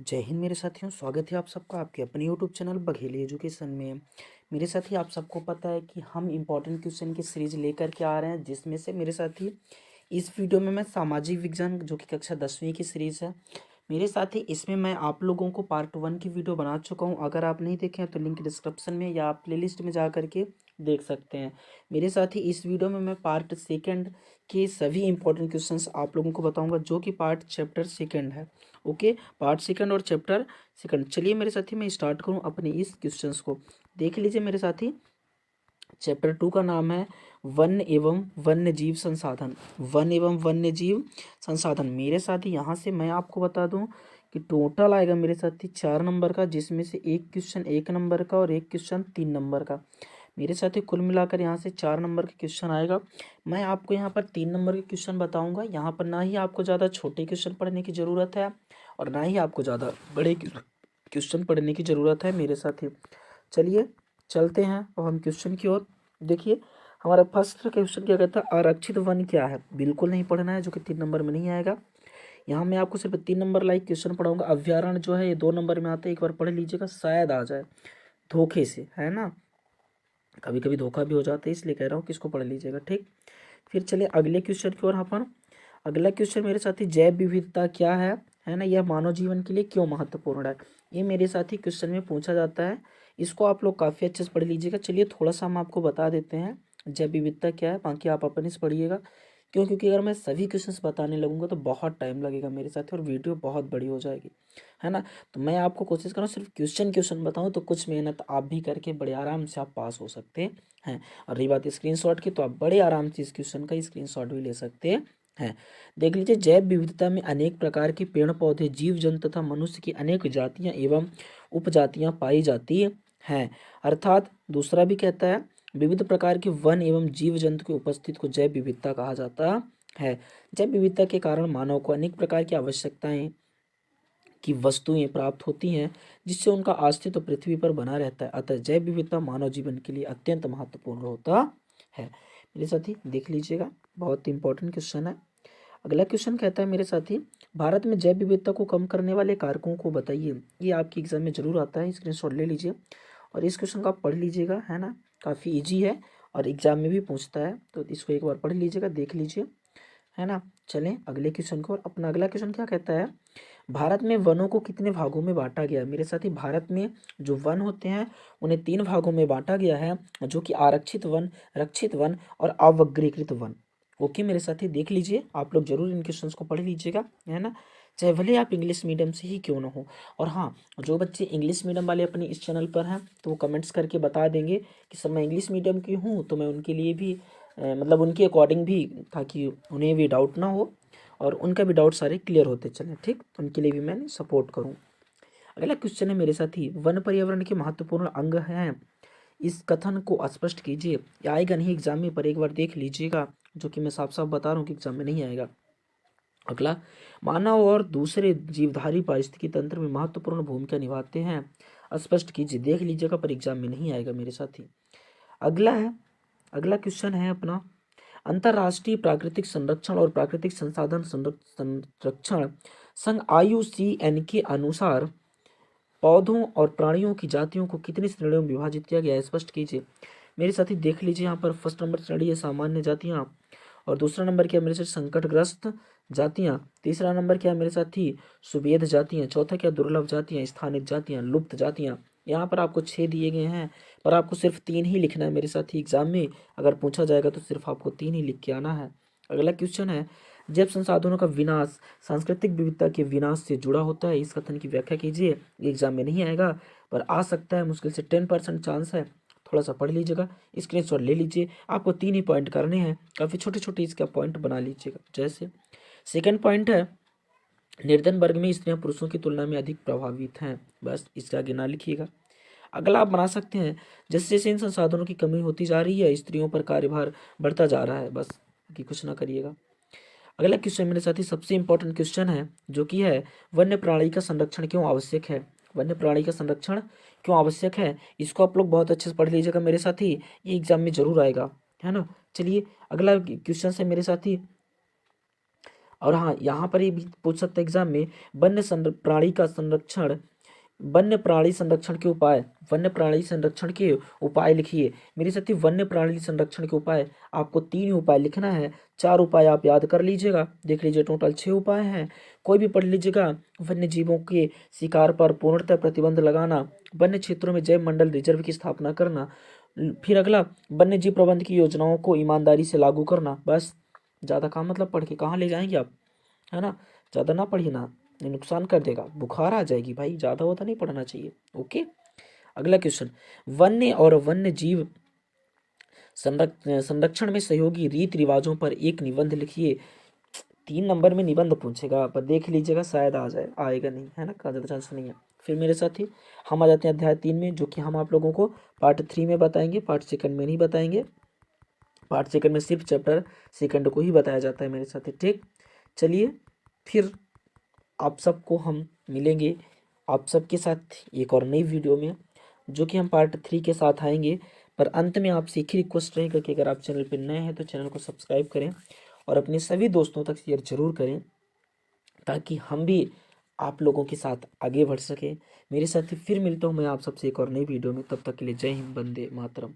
जय हिंद मेरे साथियों, स्वागत है आप सबका आपके अपने यूट्यूब चैनल बघेली एजुकेशन में। मेरे साथी आप सबको पता है कि हम इम्पोर्टेंट क्वेश्चन की सीरीज लेकर के आ रहे हैं, जिसमें से मेरे साथी इस वीडियो में मैं सामाजिक विज्ञान जो कि कक्षा 10वीं की सीरीज है मेरे साथी, इसमें मैं आप लोगों को पार्ट 1 की वीडियो बना चुका हूं। अगर आप नहीं देखे हैं तो लिंक डिस्क्रिप्शन में या आप प्लेलिस्ट में जा करके देख सकते हैं। मेरे साथी इस वीडियो में मैं पार्ट 2 के सभी इंपॉर्टेंट क्वेश्चंस आप लोगों को बताऊंगा, जो कि पार्ट चैप्टर 2 है। ओके, पार्ट 2 और चैप्टर 2। चलिए मेरे साथी मैं स्टार्ट करूं अपने इस क्वेश्चंस को। देख लीजिए मेरे साथी, चैप्टर 2 का नाम है वन एवं वन्य जीव संसाधन। वन एवं वन्य जीव संसाधन। मेरे साथी यहाँ से मैं आपको बता दूं कि टोटल आएगा मेरे साथी 4 नंबर का, जिसमें से एक क्वेश्चन 1 नंबर का और एक क्वेश्चन 3 नंबर का। मेरे साथी कुल मिलाकर यहाँ से 4 नंबर का क्वेश्चन आएगा। मैं आपको यहाँ पर 3 नंबर के क्वेश्चन बताऊंगा। यहाँ पर ना ही आपको ज़्यादा छोटे क्वेश्चन पढ़ने की ज़रूरत है और ना ही आपको ज़्यादा बड़े क्वेश्चन पढ़ने की ज़रूरत है मेरे साथी। चलिए चलते हैं अब हम क्वेश्चन की ओर। देखिए हमारा फर्स्ट क्वेश्चन क्या कहता है, आरक्षित वन क्या है। बिल्कुल नहीं पढ़ना है, जो कि 3 नंबर में नहीं आएगा। यहाँ मैं आपको सिर्फ 3 नंबर लाइक क्वेश्चन पढ़ाऊंगा। अभ्यारण्य जो है ये 2 नंबर में आता है, एक बार पढ़ लीजिएगा, शायद आ जाए धोखे से, है ना। कभी कभी धोखा भी हो जाता है, इसलिए कह रहा हूँ कि इसको पढ़ लीजिएगा, ठीक। फिर चलिए अगले क्वेश्चन की ओर। अपन अगला क्वेश्चन मेरे साथी, जैव विविधता क्या है ना, यह मानव जीवन के लिए क्यों महत्वपूर्ण है। ये मेरे साथी क्वेश्चन में पूछा जाता है। इसको आप लोग काफ़ी अच्छे से पढ़ लीजिएगा। चलिए थोड़ा सा हम आपको बता देते हैं जैव विविधता क्या है, बाकी आप अपने से पढ़िएगा। क्योंकि अगर मैं सभी क्वेश्चंस बताने लगूंगा तो बहुत टाइम लगेगा मेरे साथ और वीडियो बहुत बड़ी हो जाएगी, है ना। तो मैं आपको कोशिश करूँ सिर्फ क्वेश्चन बताऊँ, तो कुछ मेहनत आप भी करके बड़े आराम से आप पास हो सकते हैं। और रही बात स्क्रीनशॉट की, तो आप बड़े आराम से इस क्वेश्चन का स्क्रीनशॉट भी ले सकते हैं। देख लीजिए, जैव विविधता में अनेक प्रकार के पेड़ पौधे, जीव जंतु तथा मनुष्य की अनेक जातियां एवं उपजातियां पाई जाती हैं। अर्थात दूसरा भी कहता है, विविध प्रकार के वन एवं जीव जंतु की उपस्थिति को जैव विविधता कहा जाता है। जैव विविधता के कारण मानव को अनेक प्रकार की आवश्यकताएं की वस्तुएं प्राप्त होती हैं, जिससे उनका अस्तित्व पृथ्वी पर बना रहता है। अतः जैव विविधता मानव जीवन के लिए अत्यंत महत्वपूर्ण होता है। मेरे साथी देख लीजिएगा, बहुत इंपॉर्टेंट क्वेश्चन है। अगला क्वेश्चन कहता है मेरे साथी, भारत में जैव विविधता को कम करने वाले कारकों को बताइए। ये आपके एग्जाम में जरूर आता है, स्क्रीनशॉट ले लीजिए और इस क्वेश्चन को आप पढ़ लीजिएगा, है ना। काफ़ी इजी है और एग्जाम में भी पूछता है, तो इसको एक बार पढ़ लीजिएगा, देख लीजिए, है ना। चलें अगले क्वेश्चन को। और अपना अगला क्वेश्चन क्या कहता है, भारत में वनों को कितने भागों में बांटा गया है। मेरे साथी भारत में जो वन होते हैं उन्हें 3 भागों में बांटा गया है, जो कि आरक्षित वन, रक्षित वन और अवर्गीकृत वन। ओके मेरे साथी देख लीजिए, आप लोग जरूर इन क्वेश्चंस को पढ़ लीजिएगा, है ना। चाहे भले आप इंग्लिश मीडियम से ही क्यों ना हो। और हाँ, जो बच्चे इंग्लिश मीडियम वाले अपने इस चैनल पर हैं तो वो कमेंट्स करके बता देंगे कि सर मैं इंग्लिश मीडियम की हूँ, तो मैं उनके लिए भी मतलब उनके अकॉर्डिंग भी, ताकि उन्हें भी डाउट ना हो और उनका भी डाउट सारे क्लियर होते चले, ठीक। उनके लिए भी मैं सपोर्ट करूँ। अगला क्वेश्चन है मेरे साथी, वन पर्यावरण के महत्वपूर्ण अंग हैं, इस कथन को स्पष्ट कीजिए। ये आएगा नहीं एग्जाम में, पर एक बार देख लीजिएगा, जो कि मैं साफ साफ बता रहा हूँ कि एग्जाम में नहीं आएगा। अगला, मानव और दूसरे जीवधारी पारिस्थितिकी तंत्र में महत्वपूर्ण भूमिका निभाते हैं, स्पष्ट कीजिए। देख लीजिएगा, पर एग्जाम में नहीं आएगा मेरे साथी। अगला क्वेश्चन है अपना, अंतर्राष्ट्रीय प्राकृतिक संरक्षण और प्राकृतिक संसाधन संरक्षण संघ IUCN के अनुसार पौधों और प्राणियों की जातियों को कितनी श्रेणियों में विभाजित किया गया है, स्पष्ट कीजिए। मेरे साथी देख लीजिए, यहाँ पर फर्स्ट नंबर श्रेणी है सामान्य जातियाँ, और दूसरा नंबर क्या है मेरे साथी, संकटग्रस्त जातियाँ। तीसरा नंबर क्या है मेरे साथी, सुवेद जातियाँ। चौथा क्या, दुर्लभ जातियाँ, स्थानिक जातियाँ, लुप्त जातियाँ। यहाँ पर आपको 6 दिए गए हैं, पर आपको सिर्फ 3 ही लिखना है मेरे साथी। एग्जाम में अगर पूछा जाएगा तो सिर्फ आपको 3 ही लिख के आना है। अगला क्वेश्चन है, जैव संसाधनों का विनाश सांस्कृतिक विविधता के विनाश से जुड़ा होता है, इस कथन की व्याख्या कीजिए। एग्जाम में नहीं आएगा, पर आ सकता है, मुश्किल से 10% चांस है। थोड़ा सा पढ़ लीजिएगा, स्क्रीनशॉट ले लीजिए। आपको 3 ही पॉइंट करने हैं, काफ़ी छोटे छोटे इसका पॉइंट बना लीजिएगा। जैसे सेकंड पॉइंट है, निर्धन वर्ग में स्त्रियां पुरुषों की तुलना में अधिक प्रभावित हैं, बस इसके आगे ना लिखिएगा। अगला आप बना सकते हैं, जैसे जैसे इन संसाधनों की कमी होती जा रही है स्त्रियों पर कार्यभार बढ़ता जा रहा है, बस कि कुछ ना करिएगा। अगला क्वेश्चन मेरे साथी सबसे इंपॉर्टेंट क्वेश्चन है, जो कि है, वन्य प्राणी का संरक्षण क्यों आवश्यक है। वन्य प्राणी का संरक्षण क्यों आवश्यक है, इसको आप लोग बहुत अच्छे से पढ़ लीजिएगा मेरे साथी, ये एग्जाम में जरूर आएगा, है ना। चलिए अगला क्वेश्चन है मेरे साथी, और हाँ, यहाँ पर ये भी पूछ सकता है एग्जाम में, वन्य प्राणी संरक्षण के उपाय, वन्य प्राणी संरक्षण के उपाय लिखिए। मेरे साथी वन्य प्राणी संरक्षण के उपाय, आपको 3 उपाय लिखना है। 4 उपाय आप याद कर लीजिएगा, देख लीजिए टोटल 6 उपाय हैं, कोई भी पढ़ लीजिएगा। वन्य जीवों के शिकार पर पूर्णतः प्रतिबंध लगाना, वन्य क्षेत्रों में जैव मंडल रिजर्व की स्थापना करना, फिर अगला वन्य जीव प्रबंध की योजनाओं को ईमानदारी से लागू करना। बस, ज़्यादा काम मतलब पढ़ के कहाँ ले जाएंगे आप, है ना। ज़्यादा ना पढ़िए ना, ये नुकसान कर देगा, बुखार आ जाएगी भाई, ज़्यादा होता नहीं पढ़ना चाहिए। ओके, अगला क्वेश्चन, वन्य और वन्य जीव संरक्षण में सहयोगी रीति रिवाजों पर एक निबंध लिखिए। 3 नंबर में निबंध पूछेगा, पर देख लीजिएगा, शायद आ जाए, आएगा नहीं, है ना, ज़्यादा चांस नहीं है। फिर मेरे साथी हम आ जाते हैं अध्याय 3 में, जो कि हम आप लोगों को पार्ट 3 में बताएंगे, पार्ट सेकंड में नहीं बताएंगे। पार्ट सेकंड में सिर्फ चैप्टर सेकंड को ही बताया जाता है मेरे साथी। ठीक, चलिए फिर आप सबको हम मिलेंगे आप सबके साथ एक और नई वीडियो में, जो कि हम पार्ट 3 के साथ आएंगे। पर अंत में आपसे एक ही रिक्वेस्ट रहेगा कि अगर आप चैनल पर नए हैं तो चैनल को सब्सक्राइब करें और अपने सभी दोस्तों तक शेयर जरूर करें, ताकि हम भी आप लोगों के साथ आगे बढ़ सकें। मेरे साथी फिर मिलता हूँ मैं आप सबसे एक और नई वीडियो में, तब तक के लिए जय हिंद, वंदे मातरम।